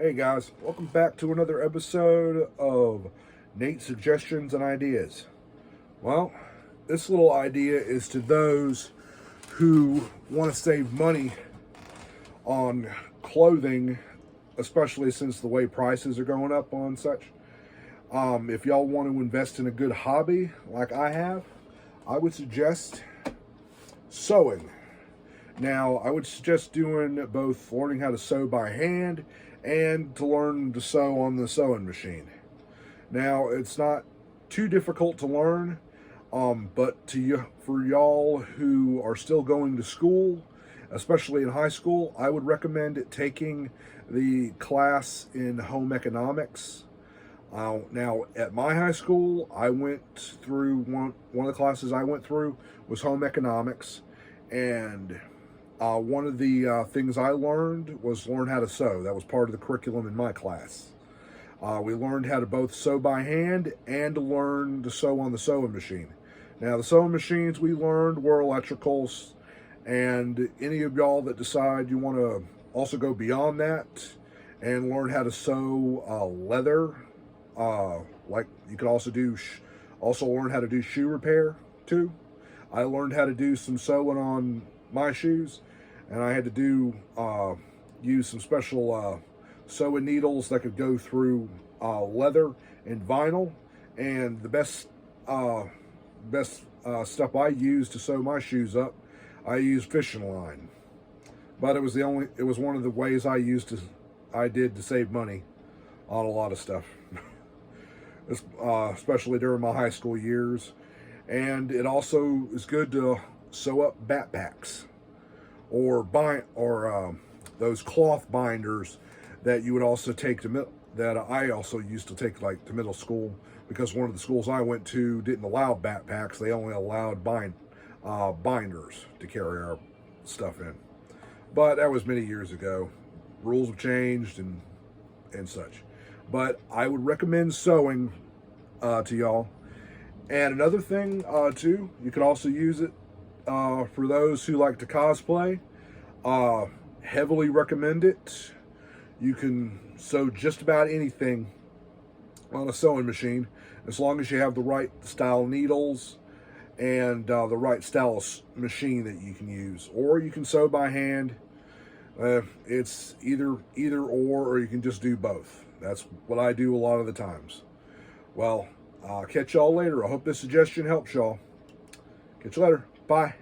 Hey guys, welcome back to another episode of Nate's Suggestions and Ideas. Well, this little idea is to those who want to save money on clothing, especially since the way prices are going up on such. If y'all want to invest in a good hobby like I have, I would suggest sewing. Now, I would suggest doing both learning how to sew by hand and to learn to sew on the sewing machine. Now, it's not too difficult to learn, but for y'all who are still going to school, especially in high school, I would recommend taking the class in home economics. Now, at my high school, I went through one of the classes I went through was home economics, and one of the things I learned was learn how to sew. That was part of the curriculum in my class. We learned how to both sew by hand and to learn to sew on the sewing machine. Now, the sewing machines we learned were electricals, and any of y'all that decide you want to also go beyond that and learn how to sew leather, like you could also also learn how to do shoe repair too. I learned how to do some sewing on my shoes, and I had to use some special sewing needles that could go through leather and vinyl. And the best stuff I used to sew my shoes up, I used fishing line. But it was one of the ways I did to save money on a lot of stuff, especially during my high school years. And it also is good to sew up backpacks or those cloth binders that you would also take that I also used to take like to middle school, because one of the schools I went to didn't allow backpacks. They only allowed binders to carry our stuff in. But that was many years ago. Rules have changed and such. But I would recommend sewing to y'all. And another thing too, you could also use it for those who like to cosplay. Heavily recommend it. You can sew just about anything on a sewing machine, as long as you have the right style needles and the right style machine that you can use. Or you can sew by hand. It's either or you can just do both. That's what I do a lot of the times. Well, catch y'all later. I hope this suggestion helps y'all. Catch you later. Bye.